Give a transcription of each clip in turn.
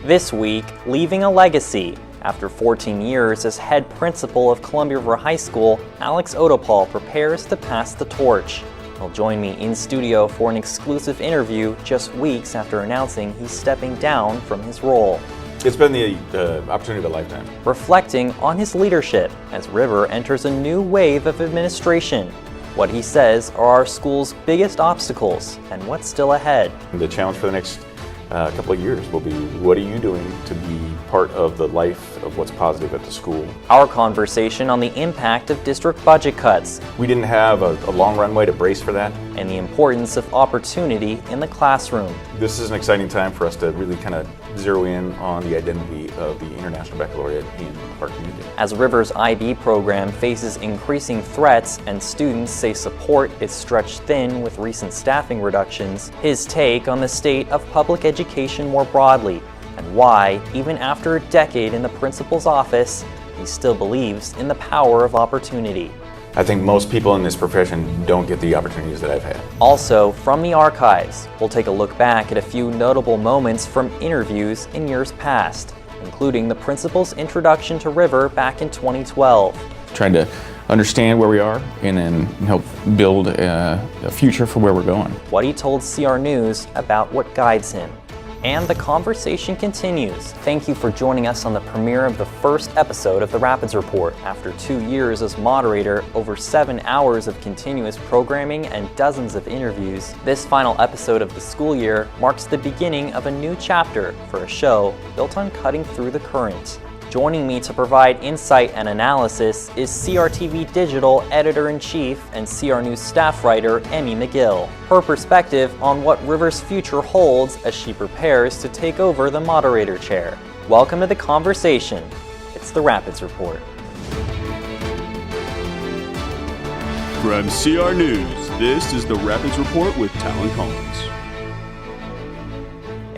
This week, leaving a legacy. After 14 years as head principal of Columbia River High School, Alex Otoupal prepares to pass the torch. He'll join me in studio for an exclusive interview just weeks after announcing he's stepping down from his role. It's been the opportunity of a lifetime. Reflecting on his leadership as River enters a new wave of administration. What he says are our school's biggest obstacles and what's still ahead. The challenge for the next couple of years will be, what are you doing to be part of the life of what's positive at the school? Our conversation on the impact of district budget cuts. We didn't have a long runway to brace for that. And the importance of opportunity in the classroom. This is an exciting time for us to really kind of zero in on the identity of the International Baccalaureate in our community. As River's IB program faces increasing threats and students say support is stretched thin with recent staffing reductions, his take on the state of public education more broadly and why, even after a decade in the principal's office, he still believes in the power of opportunity. I think most people in this profession don't get the opportunities that I've had. Also, from the archives, we'll take a look back at a few notable moments from interviews in years past, including the principal's introduction to River back in 2012. Trying to understand where we are and then help build a future for where we're going. What he told CR News about what guides him. And the conversation continues. Thank you for joining us on the premiere of the first episode of the Rapids Report. After 2 years as moderator, over 7 hours of continuous programming, and dozens of interviews, this final episode of the school year marks the beginning of a new chapter for a show built on cutting through the current. Joining me to provide insight and analysis is CRTV Digital Editor-in-Chief and CR News staff writer Emmy McGill. Her perspective on what River's future holds as she prepares to take over the moderator chair. Welcome to the conversation. It's the Rapids Report. From CR News, this is the Rapids Report with Talan Collins.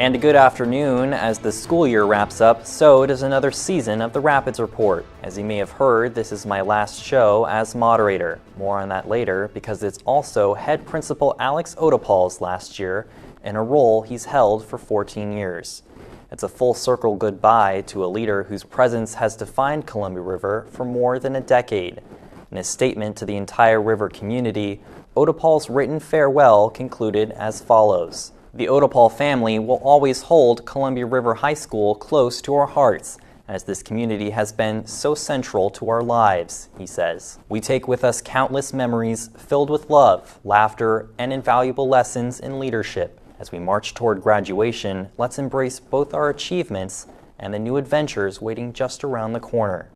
And a good afternoon. As the school year wraps up, so does another season of the Rapids Report. As you may have heard, this is my last show as moderator. More on that later, because it's also head principal Alex Otoupal's last year in a role he's held for 14 years. It's a full circle goodbye to a leader whose presence has defined Columbia River for more than a decade. In a statement to the entire River community, Otoupal's written farewell concluded as follows. The Otoupal family will always hold Columbia River High School close to our hearts, as this community has been so central to our lives, he says. We take with us countless memories filled with love, laughter, and invaluable lessons in leadership. As we march toward graduation, let's embrace both our achievements and the new adventures waiting just around the corner.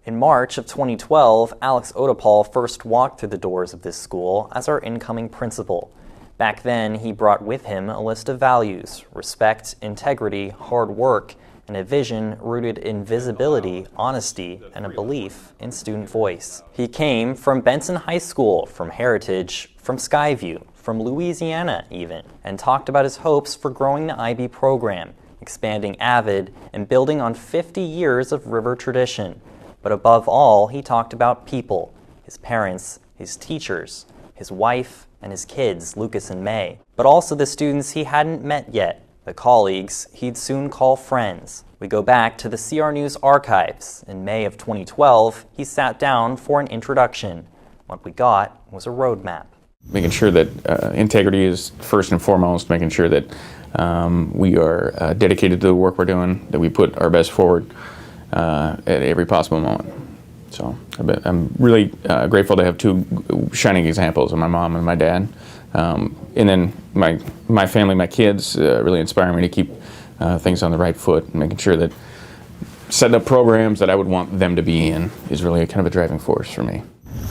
In March of 2012, Alex Otoupal first walked through the doors of this school as our incoming principal. Back then, he brought with him a list of values: respect, integrity, hard work, and a vision rooted in visibility, honesty, and a belief in student voice. He came from Benson High School, from Heritage, from Skyview, from Louisiana even, and talked about his hopes for growing the IB program, expanding AVID, and building on 50 years of River tradition. But above all, he talked about people, his parents, his teachers, his wife, and his kids, Lucas and May, but also the students he hadn't met yet, the colleagues he'd soon call friends. We go back to the CR News archives. In May of 2012, he sat down for an introduction. What we got was a roadmap. Making sure that integrity is first and foremost, making sure that we are dedicated to the work we're doing, that we put our best forward at every possible moment. So I'm really grateful to have two shining examples of my mom and my dad. And then my family, my kids really inspire me to keep things on the right foot, and making sure that setting up programs that I would want them to be in is really kind of a driving force for me.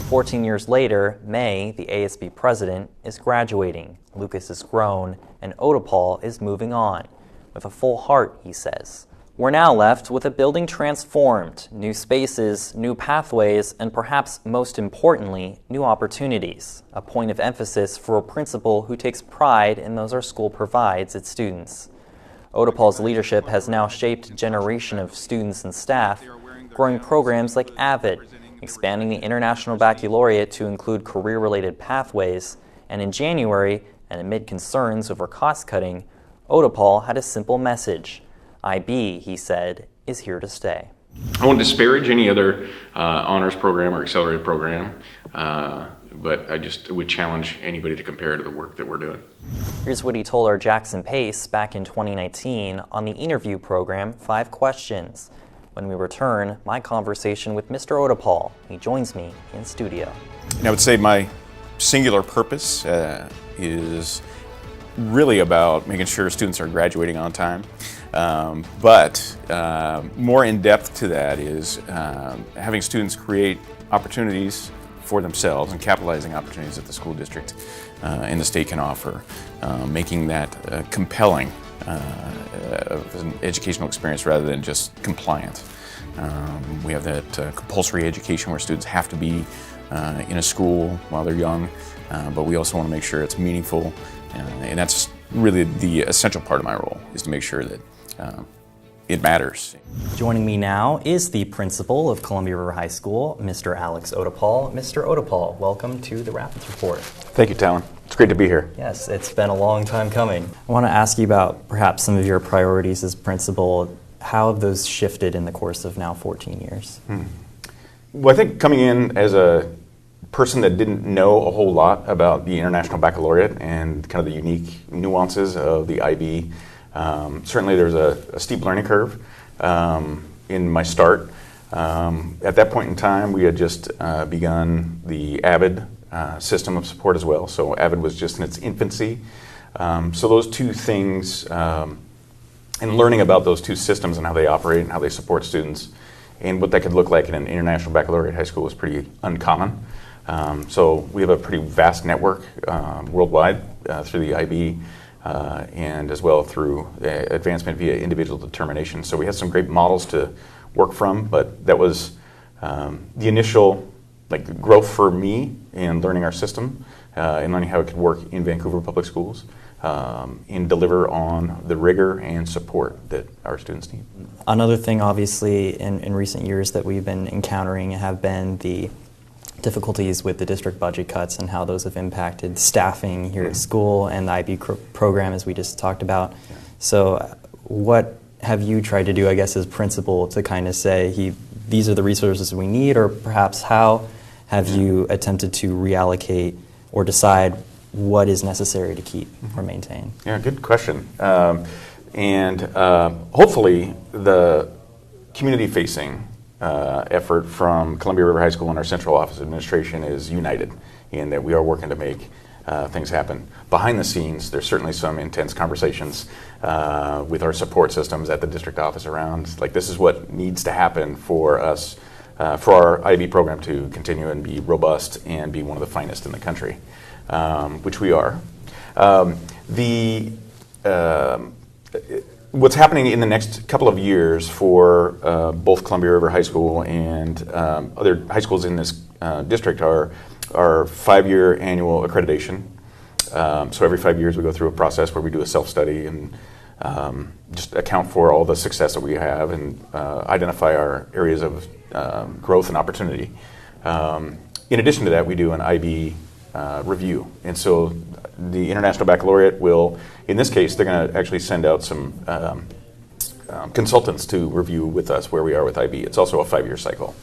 14 years later, May, the ASB president, is graduating. Lucas is grown, and Otoupal is moving on. With a full heart, he says. We're now left with a building transformed, new spaces, new pathways, and perhaps most importantly, new opportunities, a point of emphasis for a principal who takes pride in those our school provides its students. Otoupal's leadership has now shaped a generation of students and staff, growing programs like AVID, expanding the International Baccalaureate to include career-related pathways, and in January, and amid concerns over cost-cutting, Otoupal had a simple message. IB, he said, is here to stay. I won't disparage any other honors program or accelerated program, but I just would challenge anybody to compare to the work that we're doing. Here's what he told our Jackson Pace back in 2019 on the interview program, 5 Questions. When we return, my conversation with Mr. Otoupal. He joins me in studio. And I would say my singular purpose is really about making sure students are graduating on time. But more in depth to that is having students create opportunities for themselves and capitalizing opportunities that the school district and the state can offer, making that compelling as an educational experience rather than just compliant. We have that compulsory education where students have to be in a school while they're young, but we also want to make sure it's meaningful, and that's really the essential part of my role, is to make sure that it matters. Joining me now is the principal of Columbia River High School, Mr. Alex Otoupal. Mr. Otoupal, welcome to the Rapids Report. Thank you, Talan. It's great to be here. Yes, it's been a long time coming. I want to ask you about perhaps some of your priorities as principal. How have those shifted in the course of now 14 years? Well, I think coming in as a person that didn't know a whole lot about the International Baccalaureate and kind of the unique nuances of the IB, certainly there's a steep learning curve in my start. At that point in time, we had just begun the AVID system of support as well. So AVID was just in its infancy. So those two things, and learning about those two systems and how they operate and how they support students and what that could look like in an International Baccalaureate high school was pretty uncommon. So we have a pretty vast network worldwide through the IB and as well through advancement via individual determination. So we had some great models to work from, but that was the initial growth for me in learning our system and learning how it could work in Vancouver Public Schools and deliver on the rigor and support that our students need. Another thing, obviously, in recent years that we've been encountering have been the difficulties with the district budget cuts and how those have impacted staffing here at school and the IB program, as we just talked about. Yeah. So what have you tried to do, I guess, as principal to kind of say, these are the resources we need, or perhaps how have you attempted to reallocate or decide what is necessary to keep or maintain? Yeah, good question. And hopefully the community-facing effort from Columbia River High School and our central office administration is united in that we are working to make things happen. Behind the scenes, there's certainly some intense conversations with our support systems at the district office around, this is what needs to happen for us, for our IB program to continue and be robust and be one of the finest in the country, which we are. What's happening in the next couple of years for both Columbia River High School and other high schools in this district are 5-year annual accreditation. So every 5 years we go through a process where we do a self-study and just account for all the success that we have and identify our areas of growth and opportunity. In addition to that, we do an IB review. And so the International Baccalaureate will, in this case, they're going to actually send out some consultants to review with us where we are with IB. It's also a 5-year cycle.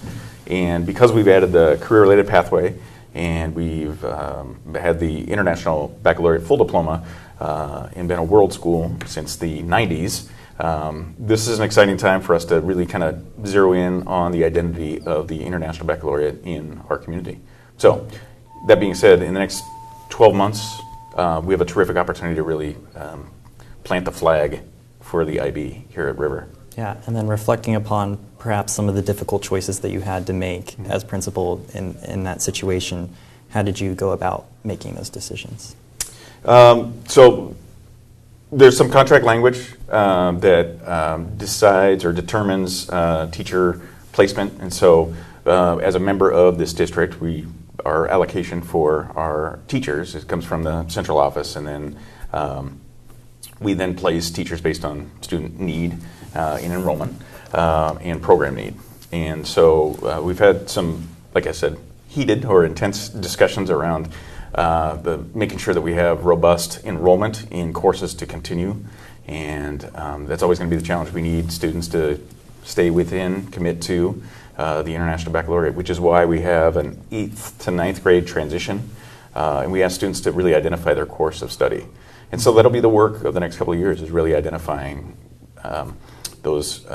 And because we've added the career-related pathway and we've had the International Baccalaureate full diploma and been a world school since the 90s, this is an exciting time for us to really kind of zero in on the identity of the International Baccalaureate in our community. So that being said, in the next 12 months, we have a terrific opportunity to really plant the flag for the IB here at River. Yeah, and then reflecting upon perhaps some of the difficult choices that you had to make as principal in that situation, how did you go about making those decisions? So there's some contract language that decides or determines teacher placement, and so as a member of this district, our allocation for our teachers, it comes from the central office, and then we then place teachers based on student need in enrollment and program need. And so we've had some, like I said, heated or intense discussions around making sure that we have robust enrollment in courses to continue And that's always going to be the challenge. We need students to stay within, commit to the International Baccalaureate, which is why we have an 8th to 9th grade transition. And we ask students to really identify their course of study. And so that'll be the work of the next couple of years, is really identifying those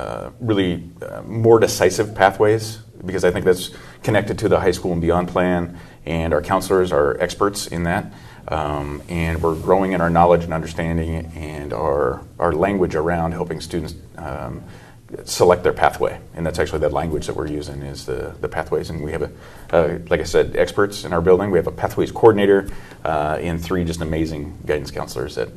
really more decisive pathways, because I think that's connected to the high school and beyond plan, and our counselors are experts in that. And we're growing in our knowledge and understanding and our language around helping students select their pathway. And that's actually the language that we're using, is the pathways. And we have, like I said, experts in our building. We have a pathways coordinator and 3 just amazing guidance counselors that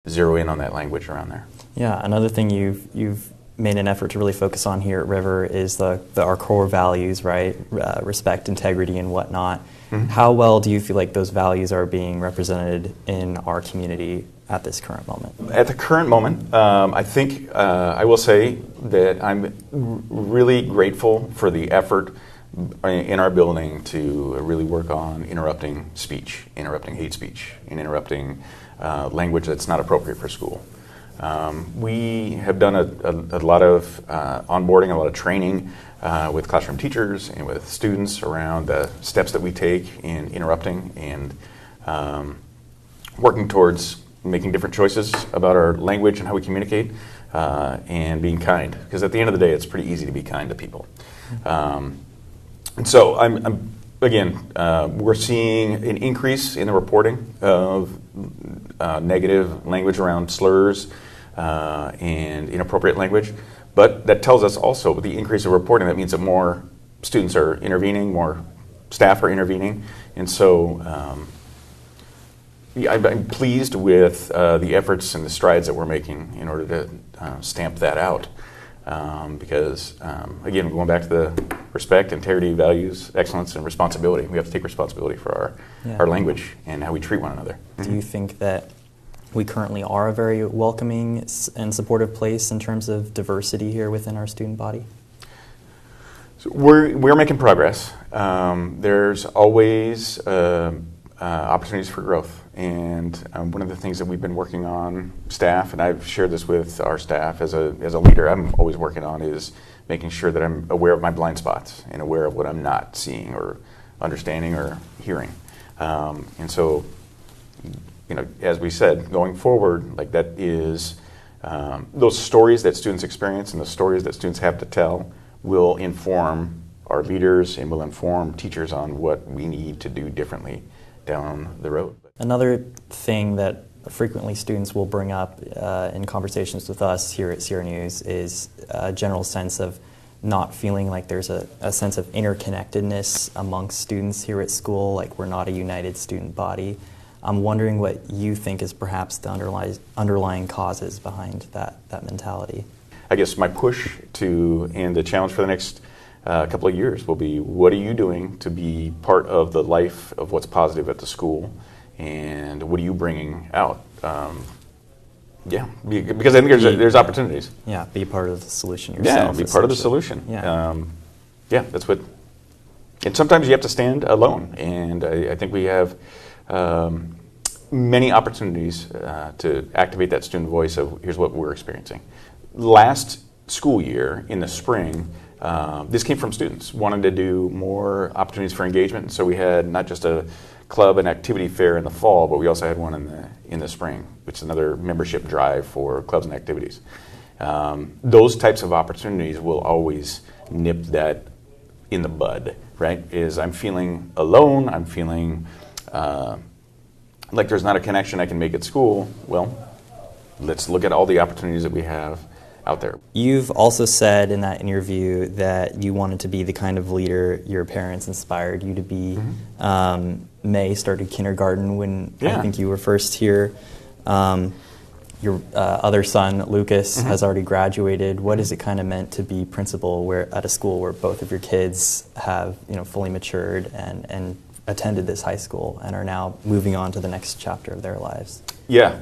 zero in on that language around there. Yeah, another thing you've made an effort to really focus on here at River is our core values, right? Respect, integrity, and whatnot. Mm-hmm. How well do you feel like those values are being represented in our community at this current moment? At the current moment, I think I will say that I'm really grateful for the effort in our building to really work on interrupting speech, interrupting hate speech, and interrupting language that's not appropriate for school. We have done a lot of onboarding, a lot of training with classroom teachers and with students around the steps that we take in interrupting and working towards making different choices about our language and how we communicate, and being kind. Because at the end of the day, it's pretty easy to be kind to people. And so we're seeing an increase in the reporting of negative language around slurs and inappropriate language. But that tells us also, with the increase of reporting, that means that more students are intervening, more staff are intervening. And so I'm pleased with the efforts and the strides that we're making in order to stamp that out. Because, again, going back to the respect, integrity, values, excellence, and responsibility, we have to take responsibility for our language and how we treat one another. Do you think that we currently are a very welcoming and supportive place in terms of diversity here within our student body? So we're making progress. There's always opportunities for growth. And one of the things that we've been working on, staff, and I've shared this with our staff as a leader, I'm always working on, is making sure that I'm aware of my blind spots and aware of what I'm not seeing or understanding or hearing. And so, as we said, going forward, like that is those stories that students experience and the stories that students have to tell will inform our leaders and will inform teachers on what we need to do differently down the road. Another thing that frequently students will bring up in conversations with us here at CR News is a general sense of not feeling like there's a sense of interconnectedness amongst students here at school, like we're not a united student body. I'm wondering what you think is perhaps the underlying causes behind that mentality. I guess my push and the challenge for the next couple of years will be, what are you doing to be part of the life of what's positive at the school, and what are you bringing out? Because I think there's opportunities. Yeah, be part of the solution yourself. Yeah, be part of the solution. Yeah. That's what. And sometimes you have to stand alone, and I think we have many opportunities to activate that student voice of, here's what we're experiencing. Last school year in the spring, this came from students wanting to do more opportunities for engagement. So we had not just a club and activity fair in the fall, but we also had one in the spring, which is another membership drive for clubs and activities. Those types of opportunities will always nip that in the bud, right? Is I'm feeling alone, I'm feeling like there's not a connection I can make at school. Well, let's look at all the opportunities that we have out there. You've also said in that interview that you wanted to be the kind of leader your parents inspired you to be. Mm-hmm. May started kindergarten when I think you were first here. Your other son, Lucas, mm-hmm. has already graduated. What has it kind of meant to be principal at a school where both of your kids have fully matured and attended this high school and are now moving on to the next chapter of their lives? Yeah.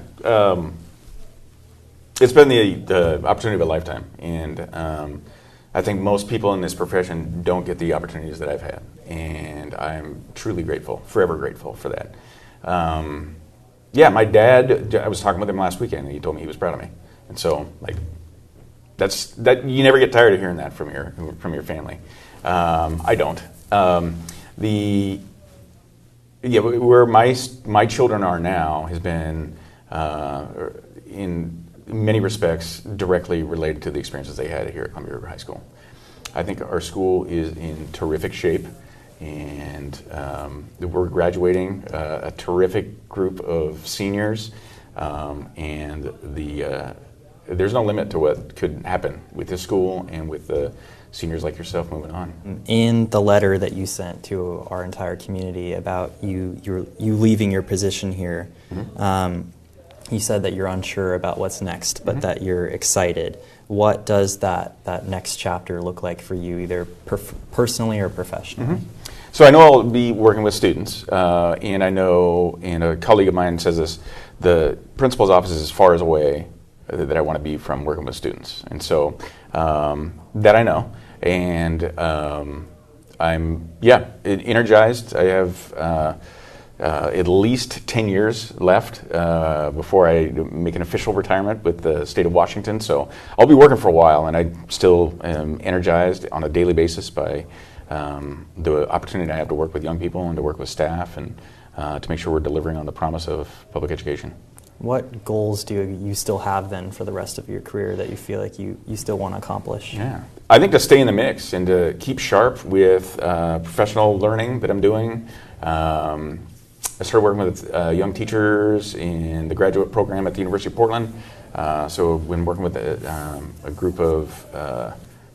It's been the opportunity of a lifetime, and I think most people in this profession don't get the opportunities that I've had, and I'm truly grateful, forever grateful for that. Yeah, my dad, I was talking with him last weekend, and he told me he was proud of me. And so, like, that you never get tired of hearing that from your family. I don't. Where my children are now has been, in many respects, directly related to the experiences they had here at Columbia River High School. I think our school is in terrific shape, and we're graduating a terrific group of seniors, and there's no limit to what could happen with this school and with the seniors like yourself moving on. In the letter that you sent to our entire community about you leaving your position here, you said that you're unsure about what's next, but that you're excited. What does that next chapter look like for you, either personally or professionally? So I know I'll be working with students, and I know, and a colleague of mine says this, the principal's office is as far as away that I want to be from working with students. And so that I know. And I'm energized. I have at least 10 years left before I make an official retirement with the state of Washington. So I'll be working for a while, and I still am energized on a daily basis by the opportunity I have to work with young people and to work with staff and to make sure we're delivering on the promise of public education. What goals do you still have then for the rest of your career that you feel like you still want to accomplish? Yeah, I think to stay in the mix and to keep sharp with professional learning that I'm doing. I started working with young teachers in the graduate program at the University of Portland. So I've been working with a group of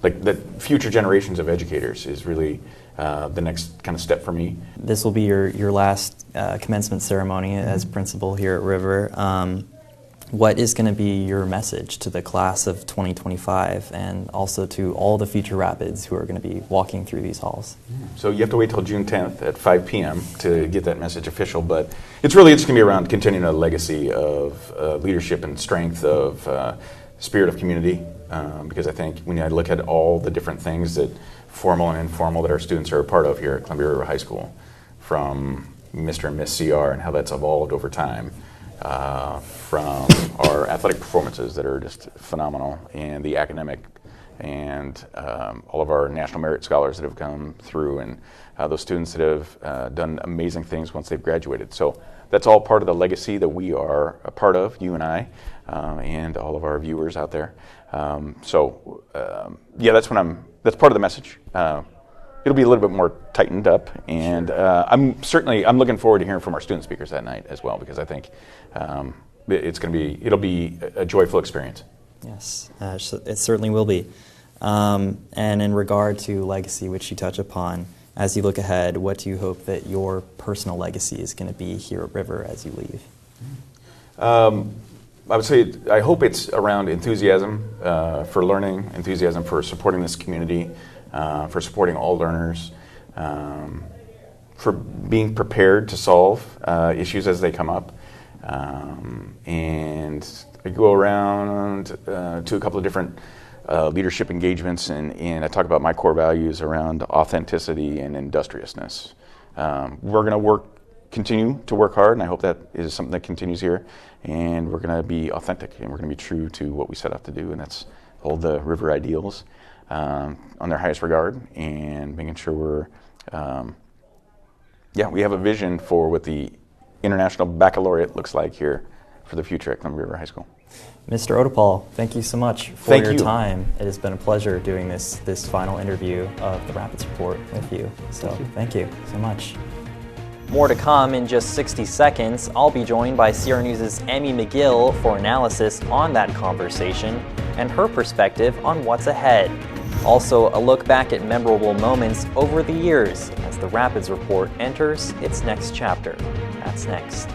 the future generations of educators is really the next kind of step for me. This will be your last commencement ceremony as principal here at River. What is going to be your message to the class of 2025 and also to all the future Rapids who are going to be walking through these halls? So you have to wait till June 10th at 5 p.m. to get that message official, but it's really just going to be around continuing a legacy of leadership and strength of spirit of community, because I think when I look at all the different things that formal and informal that our students are a part of here at Columbia River High School, from Mr. and Miss CR and how that's evolved over time, from our athletic performances that are just phenomenal, and the academic, and all of our national merit scholars that have come through, and those students that have done amazing things once they've graduated. So that's all part of the legacy that we are a part of, you and I, and all of our viewers out there. That's part of the message. It'll be a little bit more tightened up, and I'm looking forward to hearing from our student speakers that night as well, because I think it'll be a joyful experience. Yes, it certainly will be. And in regard to legacy, which you touch upon, as you look ahead, what do you hope that your personal legacy is going to be here at River as you leave? I would say I hope it's around enthusiasm for learning, enthusiasm for supporting this community, for supporting all learners, for being prepared to solve issues as they come up. And I go around to a couple of different leadership engagements, and I talk about my core values around authenticity and industriousness. We're going to continue to work hard, and I hope that is something that continues here. And we're going to be authentic, and we're going to be true to what we set out to do, and that's hold the River ideals on their highest regard, and making sure we have a vision for what the International Baccalaureate looks like here for the future at Columbia River High School. Mr. Otoupal, thank you so much for your time. It has been a pleasure doing this final interview of the Rapids Report with you. So thank you so much. More to come in just 60 seconds. I'll be joined by CR News' Emmy McGill for analysis on that conversation and her perspective on what's ahead. Also, a look back at memorable moments over the years as the Rapids Report enters its next chapter. That's next.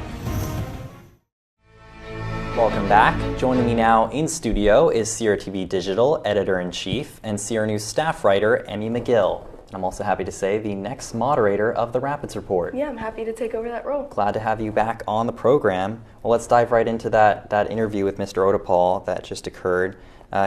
Welcome back. Joining me now in studio is CRTV Digital Editor-in-Chief and CR News staff writer Emmy McGill. I'm also happy to say the next moderator of the Rapids Report. Yeah, I'm happy to take over that role. Glad to have you back on the program. Well, let's dive right into that interview with Mr. Otoupal that just occurred.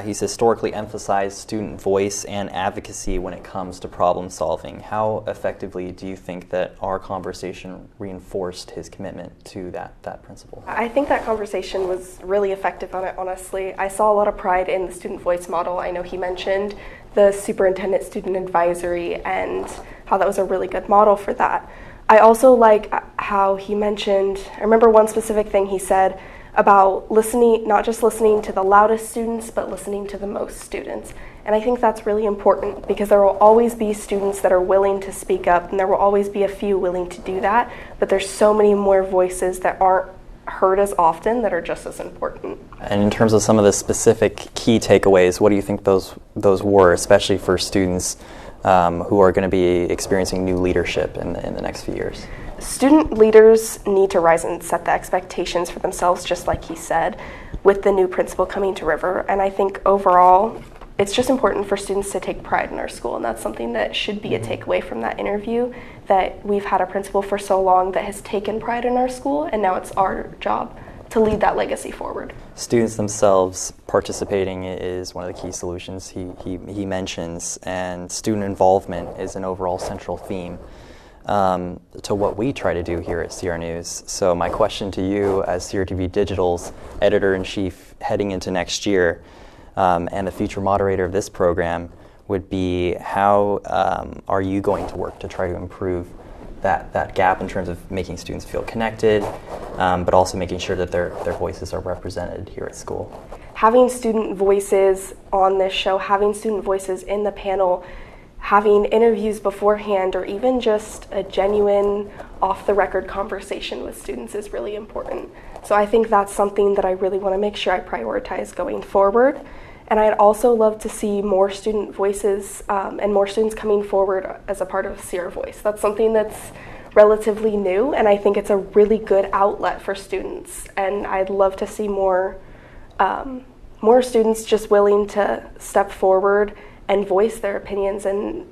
He's historically emphasized student voice and advocacy when it comes to problem solving. How effectively do you think that our conversation reinforced his commitment to that principle? I think that conversation was really effective on it, honestly. I saw a lot of pride in the student voice model. I know he mentioned the superintendent student advisory and how that was a really good model for that. I also like how he mentioned, I remember one specific thing he said about listening, not just listening to the loudest students, but listening to the most students. And I think that's really important because there will always be students that are willing to speak up, and there will always be a few willing to do that, but there's so many more voices that aren't heard as often that are just as important. And in terms of some of the specific key takeaways, what do you think those were, especially for students who are going to be experiencing new leadership in the next few years? Student leaders need to rise and set the expectations for themselves, just like he said, with the new principal coming to River. And I think overall, it's just important for students to take pride in our school, and that's something that should be a takeaway from that interview, that we've had a principal for so long that has taken pride in our school, and now it's our job to lead that legacy forward. Students themselves participating is one of the key solutions he mentions, and student involvement is an overall central theme to what we try to do here at CR News. So my question to you as CRTV Digital's editor-in-chief heading into next year, and the future moderator of this program, would be how are you going to work to try to improve that gap in terms of making students feel connected, but also making sure that their voices are represented here at school? Having student voices on this show, having student voices in the panel, having interviews beforehand, or even just a genuine off-the-record conversation with students is really important. So I think that's something that I really want to make sure I prioritize going forward. And I'd also love to see more student voices and more students coming forward as a part of CR Voice. That's something that's relatively new, and I think it's a really good outlet for students. And I'd love to see more students just willing to step forward and voice their opinions and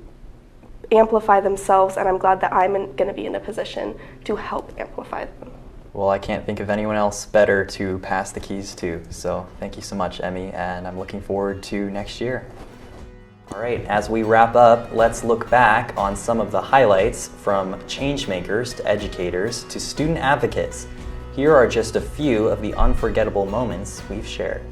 amplify themselves, and I'm glad that I'm going to be in a position to help amplify them. Well, I can't think of anyone else better to pass the keys to, so thank you so much, Emmy, and I'm looking forward to next year. All right, as we wrap up, let's look back on some of the highlights from changemakers to educators to student advocates. Here are just a few of the unforgettable moments we've shared.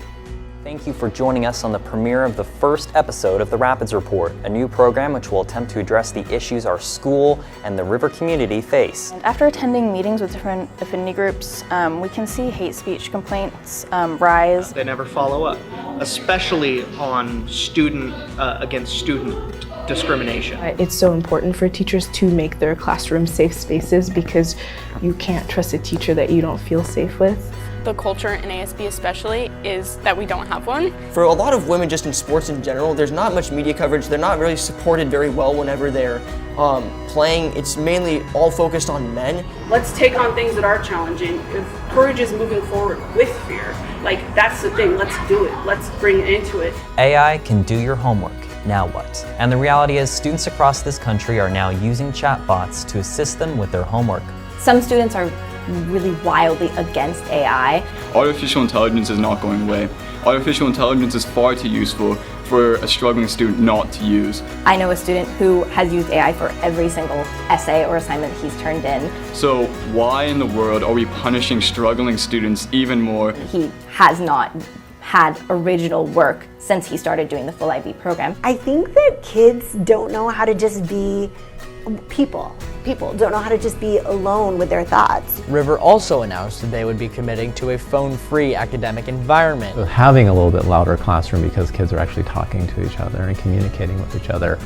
Thank you for joining us on the premiere of the first episode of the Rapids Report, a new program which will attempt to address the issues our school and the River community face. And after attending meetings with different affinity groups, we can see hate speech complaints rise. They never follow up, especially on student against student discrimination. It's so important for teachers to make their classrooms safe spaces because you can't trust a teacher that you don't feel safe with. The culture in ASB especially is that we don't have one. For a lot of women just in sports in general, there's not much media coverage. They're not really supported very well whenever they're playing. It's mainly all focused on men. Let's take on things that are challenging. If courage is moving forward with fear, like that's the thing, let's do it. Let's bring it into it. AI can do your homework. Now what? And the reality is students across this country are now using chatbots to assist them with their homework. Some students are really wildly against AI. Artificial intelligence is not going away. Artificial intelligence is far too useful for a struggling student not to use. I know a student who has used AI for every single essay or assignment he's turned in. So why in the world are we punishing struggling students even more? He has not had original work since he started doing the full IB program. I think that kids don't know how to just be people. People don't know how to just be alone with their thoughts. River also announced that they would be committing to a phone-free academic environment. So having a little bit louder classroom because kids are actually talking to each other and communicating with each other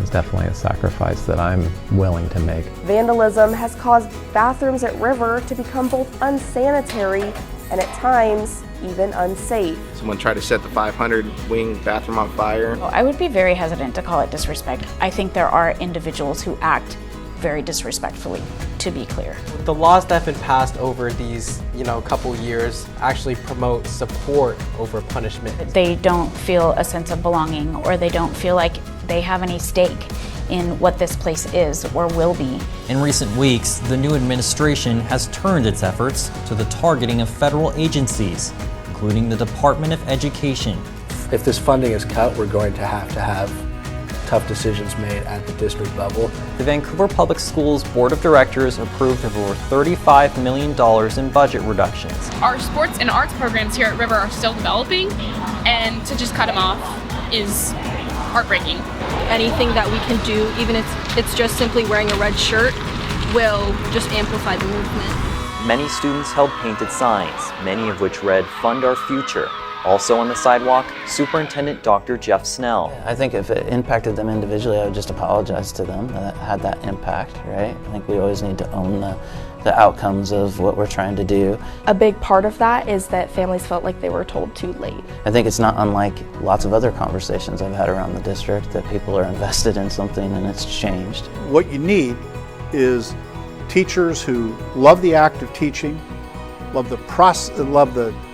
is definitely a sacrifice that I'm willing to make. Vandalism has caused bathrooms at River to become both unsanitary and at times even unsafe. Someone tried to set the 500 wing bathroom on fire. I would be very hesitant to call it disrespect. I think there are individuals who act very disrespectfully, to be clear. The laws that have been passed over these, couple years actually promote support over punishment. They don't feel a sense of belonging, or they don't feel like they have any stake in what this place is or will be. In recent weeks, the new administration has turned its efforts to the targeting of federal agencies, including the Department of Education, if this funding is cut, we're going to have tough decisions made at the district level. The Vancouver Public Schools Board of Directors approved of over $35 million in budget reductions. Our sports and arts programs here at River are still developing, and to just cut them off is heartbreaking. Anything that we can do, even if it's just simply wearing a red shirt, will just amplify the movement. Many students held painted signs, many of which read, "Fund Our Future." Also on the sidewalk, Superintendent Dr. Jeff Snell. I think if it impacted them individually, I would just apologize to them that it had that impact, right? I think we always need to own the outcomes of what we're trying to do. A big part of that is that families felt like they were told too late. I think it's not unlike lots of other conversations I've had around the district that people are invested in something and it's changed. What you need is teachers who love the act of teaching, love the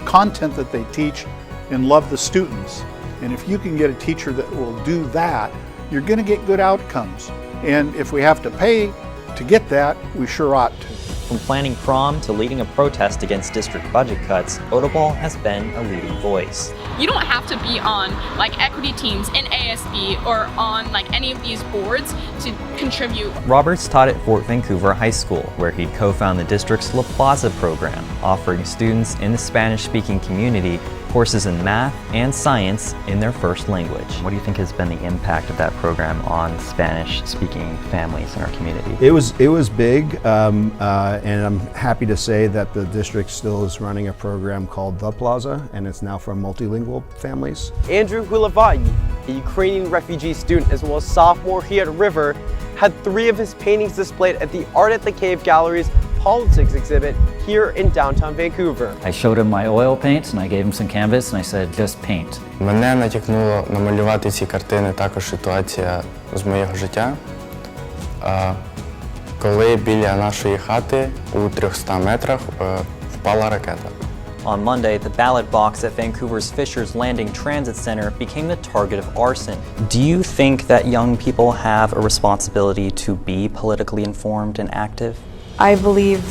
content that they teach, and love the students. And if you can get a teacher that will do that, you're going to get good outcomes. And if we have to pay to get that, we sure ought to. From planning prom to leading a protest against district budget cuts, Otoupal has been a leading voice. You don't have to be on like equity teams in ASB or on like any of these boards to contribute. Roberts taught at Fort Vancouver High School, where he'd co-found the district's La Plaza program, offering students in the Spanish-speaking community courses in math and science in their first language. What do you think has been the impact of that program on Spanish-speaking families in our community? It was big, and I'm happy to say that the district still is running a program called The Plaza, and it's now for multilingual families. Andrew Hulavai, a Ukrainian refugee student as well as sophomore here at River, had 3 of his paintings displayed at the Art at the Cave Gallery's Politics exhibit here in downtown Vancouver. I showed him my oil paints and I gave him some canvas and I said, just paint. Мене натякнуло намалювати ці картини також ситуація з моєго життя, коли біля нашої хати у 300 метрах впала ракета. On Monday, the ballot box at Vancouver's Fisher's Landing Transit Center became the target of arson. Do you think that young people have a responsibility to be politically informed and active? I believe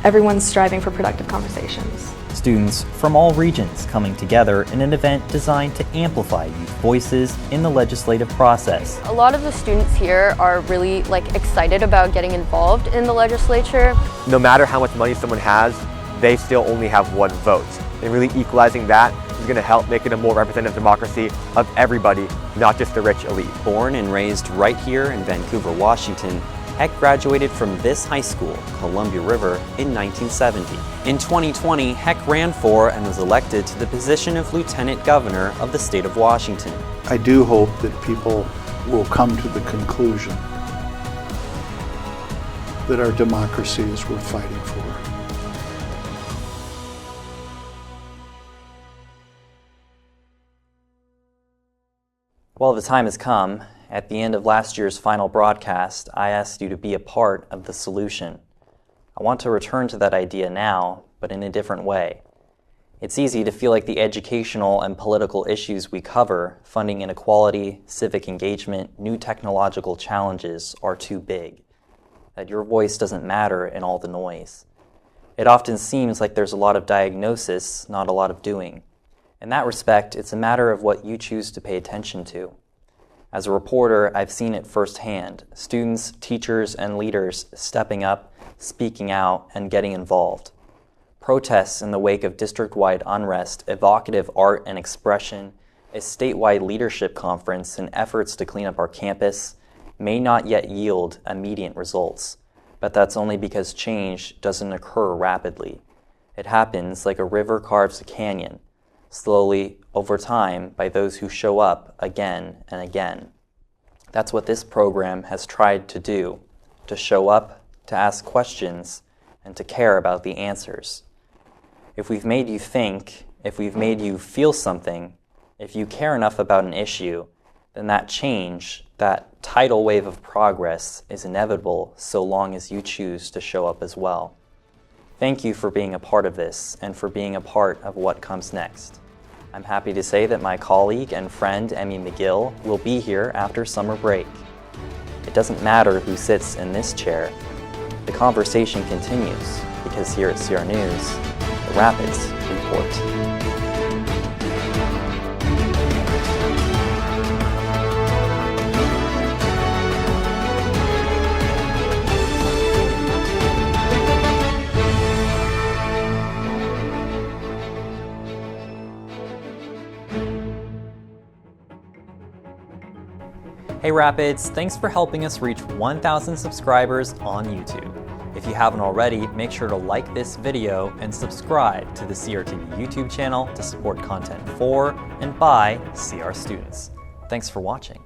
everyone's striving for productive conversations. Students from all regions coming together in an event designed to amplify youth voices in the legislative process. A lot of the students here are really excited about getting involved in the legislature. No matter how much money someone has, they still only have one vote. And really equalizing that is going to help make it a more representative democracy of everybody, not just the rich elite. Born and raised right here in Vancouver, Washington, Heck graduated from this high school, Columbia River, in 1970. In 2020, Heck ran for and was elected to the position of Lieutenant Governor of the state of Washington. I do hope that people will come to the conclusion that our democracy is worth fighting for. Well, the time has come. At the end of last year's final broadcast, I asked you to be a part of the solution. I want to return to that idea now, but in a different way. It's easy to feel like the educational and political issues we cover, funding inequality, civic engagement, new technological challenges, are too big, that your voice doesn't matter in all the noise. It often seems like there's a lot of diagnosis, not a lot of doing. In that respect, it's a matter of what you choose to pay attention to. As a reporter, I've seen it firsthand, students, teachers, and leaders stepping up, speaking out, and getting involved. Protests in the wake of district-wide unrest, evocative art and expression, a statewide leadership conference, and efforts to clean up our campus may not yet yield immediate results, but that's only because change doesn't occur rapidly. It happens like a river carves a canyon, slowly, over time, by those who show up again and again. That's what this program has tried to do, to show up, to ask questions, and to care about the answers. If we've made you think, if we've made you feel something, if you care enough about an issue, then that change, that tidal wave of progress, is inevitable so long as you choose to show up as well. Thank you for being a part of this and for being a part of what comes next. I'm happy to say that my colleague and friend Emmy McGill will be here after summer break. It doesn't matter who sits in this chair. The conversation continues because here at CR News, the Rapids report. Hey Rapids, thanks for helping us reach 1,000 subscribers on YouTube. If you haven't already, make sure to like this video and subscribe to the CRTV YouTube channel to support content for and by CR students. Thanks for watching.